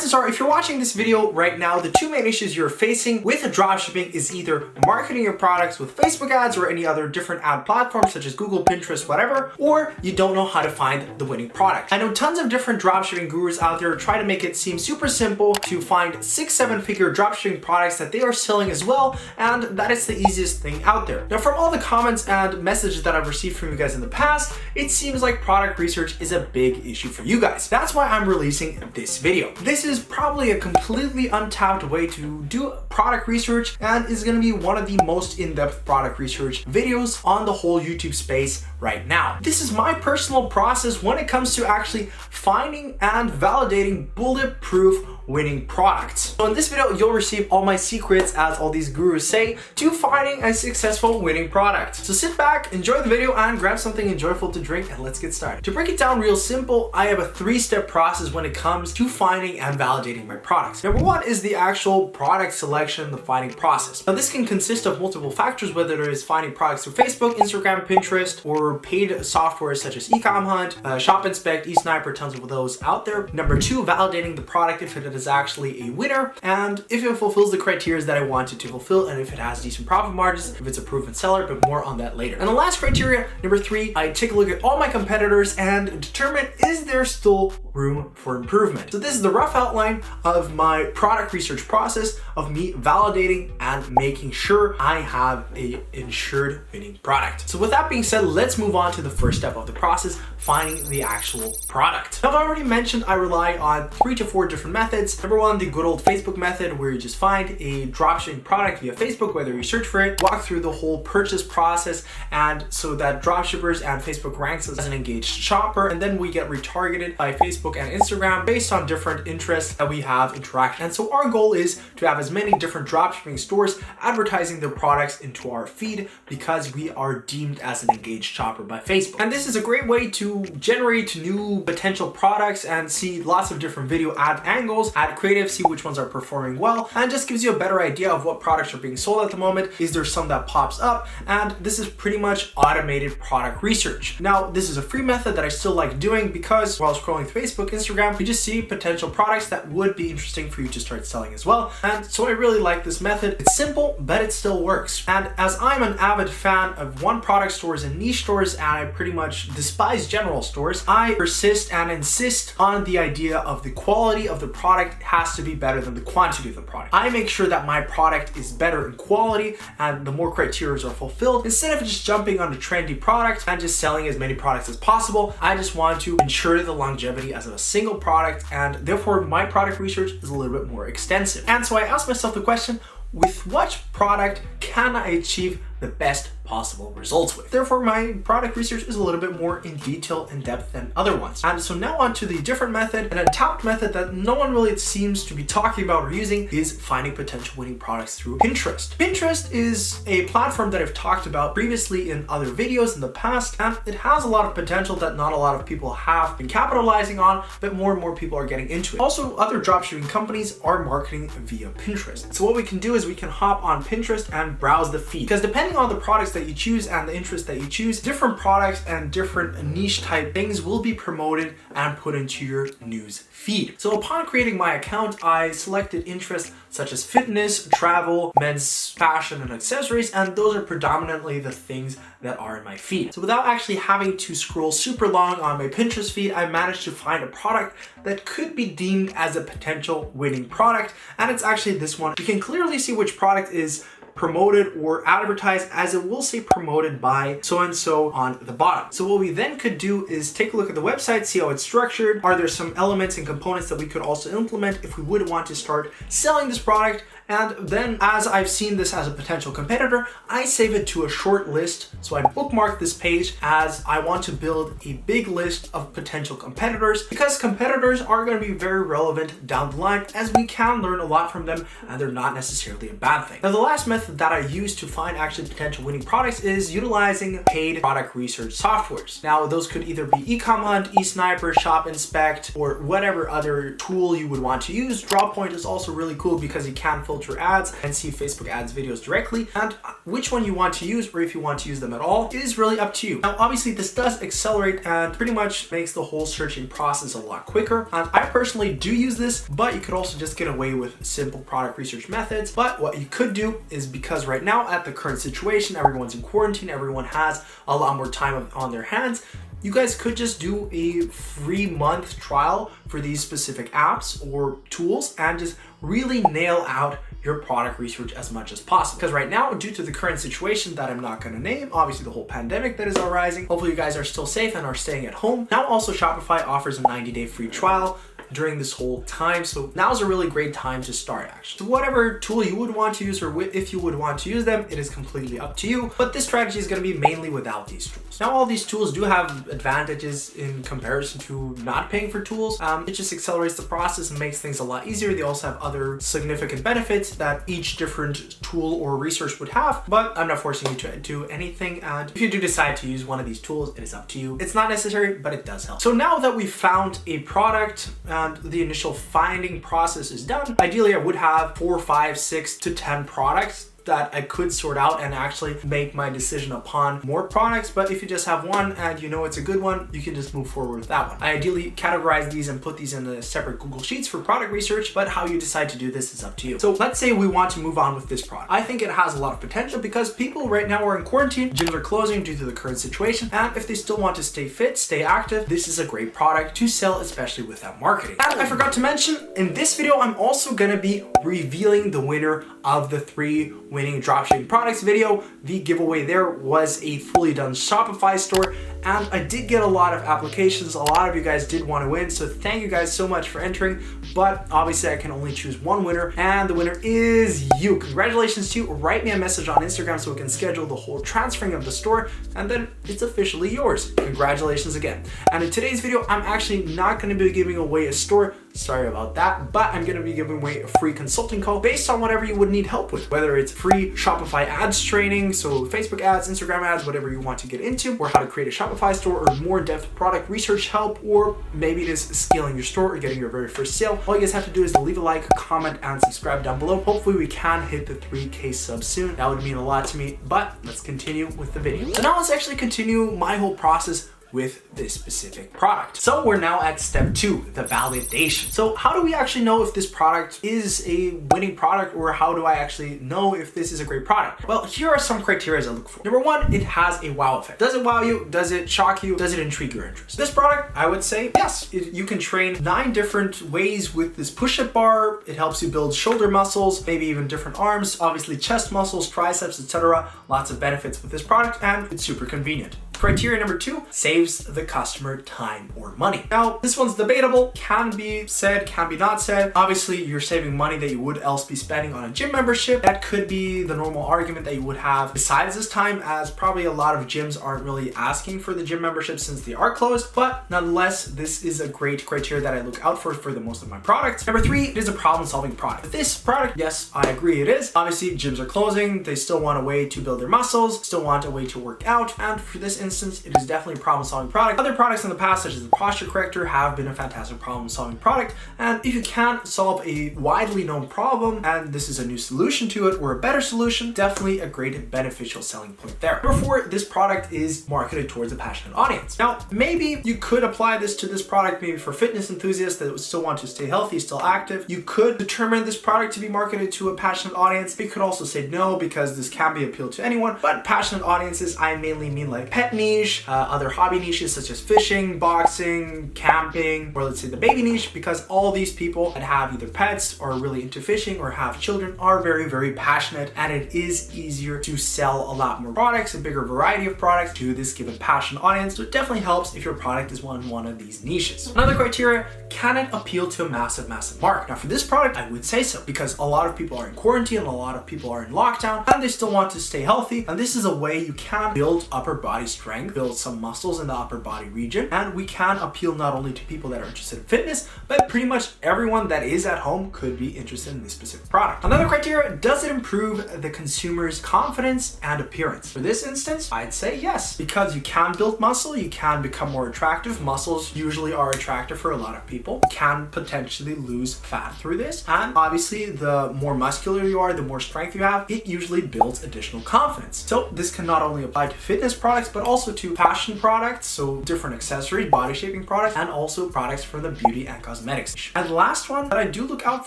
Chances are, if you're watching this video right now, the two main issues you're facing with dropshipping is either marketing your products with Facebook ads or any other different ad platforms such as Google, Pinterest, whatever, or you don't know how to find the winning product. I know tons of different dropshipping gurus out there try to make it seem super simple to find 6-7 figure dropshipping products that they are selling as well, and that is the easiest thing out there. Now, from all the comments and messages that I've received from you guys in the past, it seems like product research is a big issue for you guys. That's why I'm releasing this video. This is probably a completely untapped way to do product research and is going to be one of the most in-depth product research videos on the whole YouTube space right now. This is my personal process when it comes to actually finding and validating bulletproof winning products. So in this video, you'll receive all my secrets, as all these gurus say, to finding a successful winning product. So sit back, enjoy the video, and grab something enjoyable to drink, and let's get started. To break it down real simple, I have a 3-step process when it comes to finding and validating my products. Number 1 is the actual product selection, the finding process. Now this can consist of multiple factors, whether it is finding products through Facebook, Instagram, Pinterest, or paid software such as eCommerce, Shop Inspect, eSniper, tons of those out there. Number 2, validating the product if it is actually a winner and if it fulfills the criteria that I want it to fulfill, and if it has decent profit margins, if it's a proven seller, but more on that later. And the last criteria, number 3, I take a look at all my competitors and determine, is there still room for improvement? So this is the rough outline of my product research process of me validating and making sure I have a ensured winning product. So with that being said, let's move on to the first step of the process, finding the actual product. Now, I've already mentioned I rely on 3 to 4 different methods. Number 1, the good old Facebook method, where you just find a dropshipping product via Facebook, whether you search for it, walk through the whole purchase process, and so that dropshippers and Facebook ranks us as an engaged shopper, and then we get retargeted by Facebook and Instagram based on different interests that we have interaction. And so our goal is to have as many different dropshipping stores advertising their products into our feed, because we are deemed as an engaged shopper by Facebook. And this is a great way to generate new potential products and see lots of different video ad angles, ad creative, see which ones are performing well, and just gives you a better idea of what products are being sold at the moment. Is there some that pops up? And this is pretty much automated product research. Now, this is a free method that I still like doing because while scrolling through Facebook, Instagram, you just see potential products that would be interesting for you to start selling as well. And so I really like this method. It's simple, but it still works. And as I'm an avid fan of one product stores and niche stores, and I pretty much despise general stores, I persist and insist on the idea of the quality of the product has to be better than the quantity of the product. I make sure that my product is better in quality and the more criteria are fulfilled. Instead of just jumping on a trendy product and just selling as many products as possible, I just want to ensure the longevity as a single product, and therefore my product research is a little bit more extensive. And so I asked myself the question, with what product can I achieve the best possible results with? Therefore, my product research is a little bit more in detail and depth than other ones. And so now on to the different method, an untapped method that no one really seems to be talking about or using, is finding potential winning products through Pinterest. Pinterest is a platform that I've talked about previously in other videos in the past, and it has a lot of potential that not a lot of people have been capitalizing on, but more and more people are getting into it. Also, other dropshipping companies are marketing via Pinterest. So what we can do is we can hop on Pinterest and browse the feed, because depending on the products that you choose and the interest that you choose, different products and different niche type things will be promoted and put into your news feed. So upon creating my account, I selected interests such as fitness, travel, men's fashion, and accessories, and those are predominantly the things that are in my feed. So without actually having to scroll super long on my Pinterest feed, I managed to find a product that could be deemed as a potential winning product, and it's actually this one. You can clearly see which product is promoted or advertised, as it will say promoted by so-and-so on the bottom. So what we then could do is take a look at the website, see how it's structured. Are there some elements and components that we could also implement if we would want to start selling this product? And then, as I've seen this as a potential competitor, I save it to a short list. So I bookmark this page as I want to build a big list of potential competitors, because competitors are going to be very relevant down the line, as we can learn a lot from them and they're not necessarily a bad thing. Now, the last method method that I use to find actually potential winning products is utilizing paid product research softwares. Now, those could either be eCommerce, eSniper, Shop Inspect, or whatever other tool you would want to use. Drawpoint is also really cool because you can filter ads and see Facebook ads videos directly. And which one you want to use, or if you want to use them at all, is really up to you. Now, obviously, this does accelerate and pretty much makes the whole searching process a lot quicker. And I personally do use this, but you could also just get away with simple product research methods. But what you could do is, because right now at the current situation, everyone's in quarantine, everyone has a lot more time on their hands, you guys could just do a free month trial for these specific apps or tools and just really nail out your product research as much as possible. Because right now, due to the current situation that I'm not going to name, obviously the whole pandemic that is arising, hopefully you guys are still safe and are staying at home. Now also Shopify offers a 90-day free trial during this whole time. So now's a really great time to start actually. So whatever tool you would want to use, or if you would want to use them, it is completely up to you. But this strategy is going to be mainly without these tools. Now all these tools do have advantages in comparison to not paying for tools. It just accelerates the process and makes things a lot easier. They also have other significant benefits that each different tool or resource would have, but I'm not forcing you to do anything. And if you do decide to use one of these tools, it is up to you. It's not necessary, but it does help. So now that we've found a product and the initial finding process is done, ideally I would have 4, 5, 6 to 10 products that I could sort out and actually make my decision upon more products. But if you just have one and you know it's a good one, you can just move forward with that one. I ideally categorize these and put these in a separate Google Sheets for product research, but how you decide to do this is up to you. So let's say we want to move on with this product. I think it has a lot of potential because people right now are in quarantine, gyms are closing due to the current situation, and if they still want to stay fit, stay active, this is a great product to sell, especially without marketing. And I forgot to mention, in this video, I'm also gonna be revealing the winner of the 3 winning dropshipping products video. The giveaway there was a fully done Shopify store, and I did get a lot of applications. A lot of you guys did want to win, so thank you guys so much for entering. But obviously I can only choose one winner, and the winner is you. Congratulations to you. Write me a message on Instagram so we can schedule the whole transferring of the store, and then it's officially yours. Congratulations again. And in today's video, I'm actually not going to be giving away a store. Sorry about that, but I'm going to be giving away a free consulting call based on whatever you would need help with, whether it's free Shopify ads training, so Facebook ads, Instagram ads, whatever you want to get into, or how to create a Shopify store, or more in-depth product research help, or maybe just scaling your store or getting your very first sale. All you guys have to do is leave a like, comment, and subscribe down below. Hopefully we can hit the 3K subs soon. That would mean a lot to me, but let's continue with the video. So now let's actually continue my whole process with this specific product. So we're now at step 2, the validation. So how do we actually know if this product is a winning product, or how do I actually know if this is a great product? Well, here are some criteria I look for. Number 1, it has a wow effect. Does it wow you? Does it shock you? Does it intrigue your interest? This product, I would say, yes. You can train 9 different ways with this push-up bar. It helps you build shoulder muscles, maybe even different arms, obviously chest muscles, triceps, etc. Lots of benefits with this product, and it's super convenient. Criteria number 2, saves the customer time or money. Now, this one's debatable, can be said, can be not said. Obviously, you're saving money that you would else be spending on a gym membership. That could be the normal argument that you would have. Besides this time, as probably a lot of gyms aren't really asking for the gym membership since they are closed, but nonetheless, this is a great criteria that I look out for the most of my products. Number 3, it is a problem-solving product. With this product, yes, I agree it is. Obviously, gyms are closing. They still want a way to build their muscles, still want a way to work out, and for this instance, it is definitely a problem-solving product. Other products in the past, such as the posture corrector, have been a fantastic problem-solving product. And if you can solve a widely known problem, and this is a new solution to it or a better solution, definitely a great beneficial selling point there. Number 4, this product is marketed towards a passionate audience. Now, maybe you could apply this to this product, maybe for fitness enthusiasts that still want to stay healthy, still active. You could determine this product to be marketed to a passionate audience. You could also say no, because this can be appealed to anyone. But passionate audiences, I mainly mean like pet niche, other hobby niches such as fishing, boxing, camping, or let's say the baby niche, because all these people that have either pets or are really into fishing or have children are very, very passionate, and it is easier to sell a lot more products, a bigger variety of products to this given passionate audience. So it definitely helps if your product is one of these niches. Another criteria, can it appeal to a massive market? Now for this product, I would say so, because a lot of people are in quarantine, a lot of people are in lockdown, and they still want to stay healthy, and this is a way you can build upper body strength strength, build some muscles in the upper body region, and we can appeal not only to people that are interested in fitness, but pretty much everyone that is at home could be interested in this specific product. Another criteria, does it improve the consumer's confidence and appearance? For this instance, I'd say yes, because you can build muscle, you can become more attractive. Muscles usually are attractive for a lot of people. You can potentially lose fat through this, and obviously the more muscular you are, the more strength you have, it usually builds additional confidence. So this can not only apply to fitness products, but also to fashion products, so different accessories, body shaping products, and also products for the beauty and cosmetics. And the last one that I do look out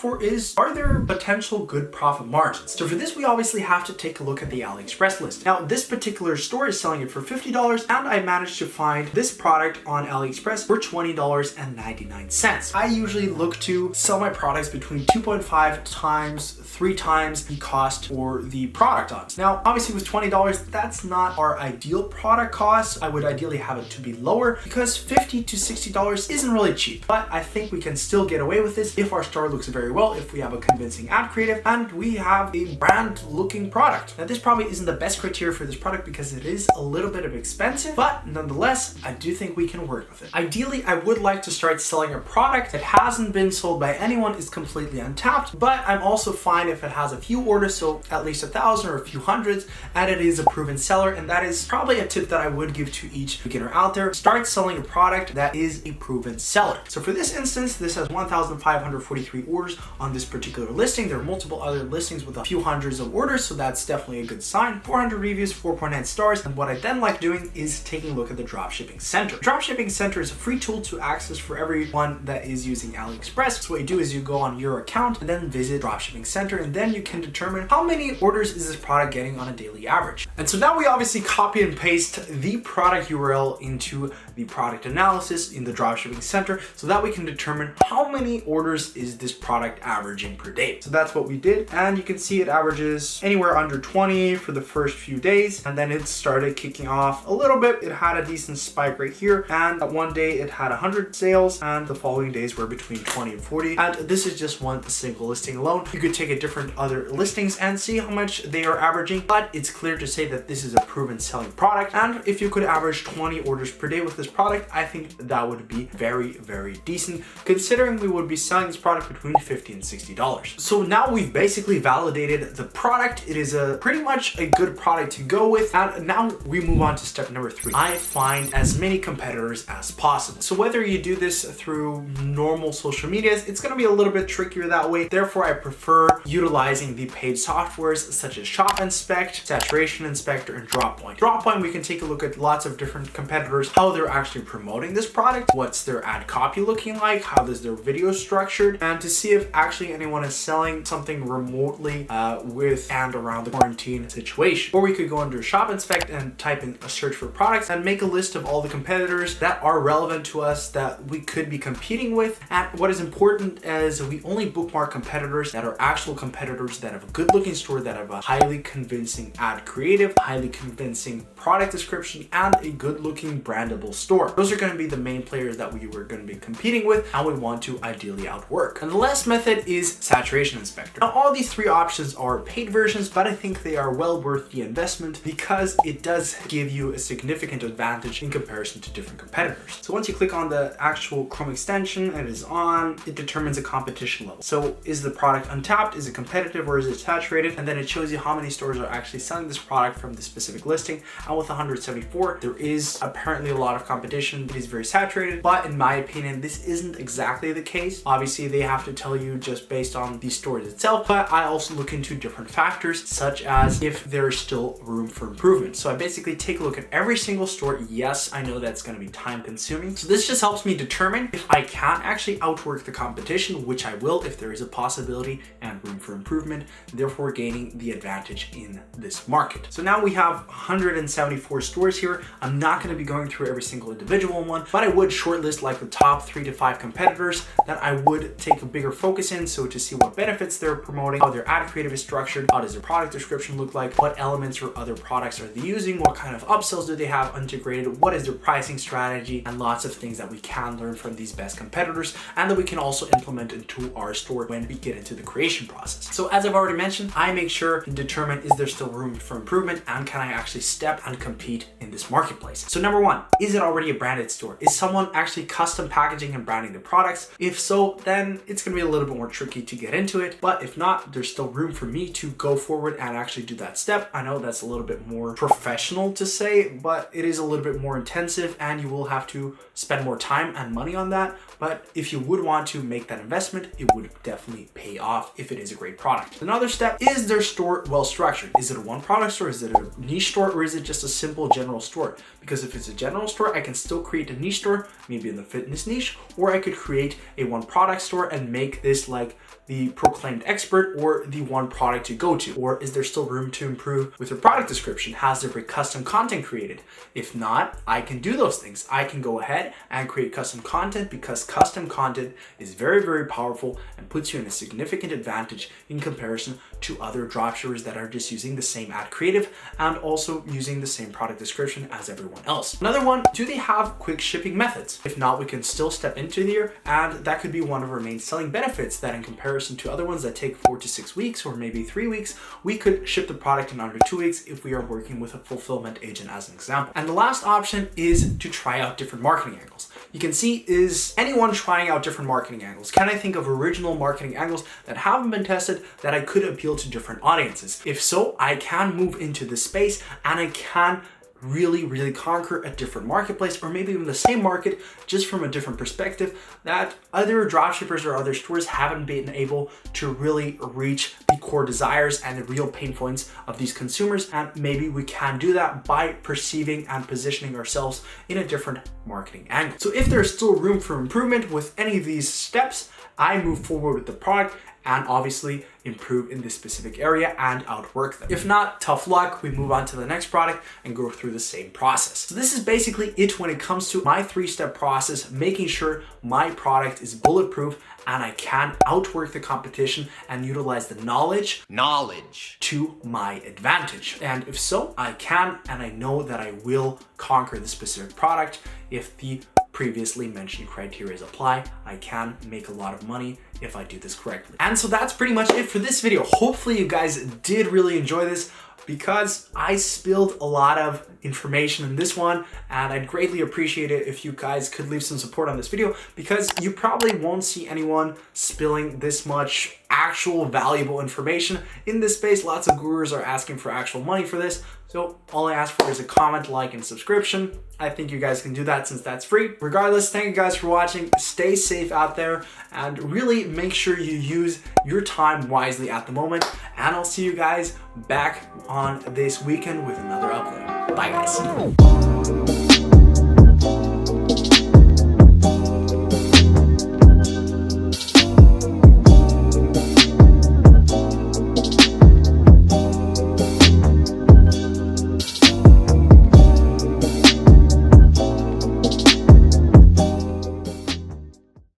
for is, are there potential good profit margins? So for this, we obviously have to take a look at the AliExpress list. Now, this particular store is selling it for $50, and I managed to find this product on AliExpress for $20.99. I usually look to sell my products between 2.5 times, 3 times the cost for the product on. Now, obviously with $20, that's not our ideal product cost. I would ideally have it to be lower because $50 to $60 isn't really cheap, but I think we can still get away with this if our store looks very well, if we have a convincing ad creative, and we have a brand looking product. Now, this probably isn't the best criteria for this product because it is a little bit of expensive, but nonetheless, I do think we can work with it. Ideally, I would like to start selling a product that hasn't been sold by anyone, is completely untapped, but I'm also fine if it has a few orders, so at least 1,000 or a few hundreds, and it is a proven seller. And that is probably a tip that I would give to each beginner out there. Start selling a product that is a proven seller. So for this instance, this has 1,543 orders on this particular listing. There are multiple other listings with a few hundreds of orders, so that's definitely a good sign. 400 reviews, 4.9 stars. And what I then like doing is taking a look at the Dropshipping Center. Dropshipping Center is a free tool to access for everyone that is using AliExpress. So what you do is you go on your account and then visit Dropshipping Center, and then you can determine how many orders is this product getting on a daily average. And so now we obviously copy and paste the product URL into the product analysis in the Dropshipping Center so that we can determine how many orders is this product averaging per day. So that's what we did, and you can see it averages anywhere under 20 for the first few days, and then it started kicking off a little bit. It had a decent spike right here, and one day it had 100 sales, and the following days were between 20 and 40. And this is just one single listing alone. You could take a different other listings and see how much they are averaging, but it's clear to say that this is a proven selling product. And if you could average 20 orders per day with this product, I think that would be very, very decent, considering we would be selling this product between $50 and $60. So now we've basically validated the product. It is pretty much a good product to go with. And now we move on to step number 3. I find as many competitors as possible. So whether you do this through normal social medias, it's going to be a little bit trickier that way. Therefore, I prefer utilizing the paid softwares such as Shop Inspect, Saturation Inspector, and Droppoint. Droppoint, we can take a look at lots of different competitors, how they're actually promoting this product, what's their ad copy looking like, how is their video structured, and to see if actually anyone is selling something remotely with and around the quarantine situation. Or we could go under Shop Inspect and type in a search for products and make a list of all the competitors that are relevant to us that we could be competing with. And what is important is we only bookmark competitors that are actual competitors that have a good looking store, that have a highly convincing ad creative, highly convincing product description, and a good looking brandable store. Those are going to be the main players that we were going to be competing with and we want to ideally outwork. And the last method is Saturation Inspector. Now, all these 3 options are paid versions, but I think they are well worth the investment because it does give you a significant advantage in comparison to different competitors. So once you click on the actual Chrome extension and it is on, it determines a competition level. So is the product untapped? Is it competitive, or is it saturated? And then it shows you how many stores are actually selling this product from this specific listing. And with 174, there is apparently a lot of competition. It is very saturated, but in my opinion, this isn't exactly the case. Obviously, they have to tell you just based on the store itself, but I also look into different factors, such as if there's still room for improvement. So I basically take a look at every single store. Yes, I know that's going to be time consuming. So this just helps me determine if I can actually outwork the competition, which I will if there is a possibility and room for improvement, therefore gaining the advantage in this market. So now we have 174 stores here. I'm not going to be going through every single single individual one, but I would shortlist like the top 3 to 5 competitors that I would take a bigger focus in. So to see what benefits they're promoting, how their ad creative is structured, how does their product description look like, what elements or other products are they using, what kind of upsells do they have integrated, what is their pricing strategy, and lots of things that we can learn from these best competitors and that we can also implement into our store when we get into the creation process. So as I've already mentioned, I make sure to determine, is there still room for improvement and can I actually step and compete in this marketplace? So number one, is it already a branded store? Is someone actually custom packaging and branding the products? If so, then it's gonna be a little bit more tricky to get into it. But if not, there's still room for me to go forward and actually do that step. I know that's a little bit more professional to say, but it is a little bit more intensive and you will have to spend more time and money on that. But if you would want to make that investment, it would definitely pay off if it is a great product. Another step, is their store well structured? Is it a one product store? Is it a niche store? Or is it just a simple general store? Because if it's a general store, I can still create a niche store, maybe in the fitness niche, or I could create a one product store and make this like the proclaimed expert or the one product to go to. Or is there still room to improve with your product description? Has there been custom content created? If not, I can do those things. I can go ahead and create custom content because custom content is very, very powerful and puts you in a significant advantage in comparison to other dropshippers that are just using the same ad creative and also using the same product description as everyone else. Another one, do they have quick shipping methods? If not, we can still step into there, and that could be one of our main selling benefits, that in comparison to other ones that take 4 to 6 weeks or maybe 3 weeks, we could ship the product in under 2 weeks if we are working with a fulfillment agent as an example. And the last option is to try out different marketing angles. You can see, is anyone trying out different marketing angles? Can I think of original marketing angles that haven't been tested that I could appeal to different audiences? If so, I can move into this space and I can really conquer a different marketplace, or maybe even the same market just from a different perspective that other dropshippers or other stores haven't been able to really reach the core desires and the real pain points of these consumers. And maybe we can do that by perceiving and positioning ourselves in a different marketing angle. So if there's still room for improvement with any of these steps, I move forward with the product and obviously improve in this specific area and outwork them. If not, tough luck, we move on to the next product and go through the same process. So this is basically it when it comes to my 3-step process, making sure my product is bulletproof and I can outwork the competition and utilize the knowledge to my advantage. And if so, I can, and I know that I will conquer the specific product if the previously mentioned criteria apply. I can make a lot of money if I do this correctly. And so that's pretty much it for this video. Hopefully you guys did really enjoy this, because I spilled a lot of information in this one, and I'd greatly appreciate it if you guys could leave some support on this video, because you probably won't see anyone spilling this much actual valuable information in this space. Lots of gurus are asking for actual money for this. So all I ask for is a comment, like, and subscription. I think you guys can do that since that's free. Regardless, thank you guys for watching. Stay safe out there and really make sure you use your time wisely at the moment. And I'll see you guys back on this weekend with another upload. Bye guys.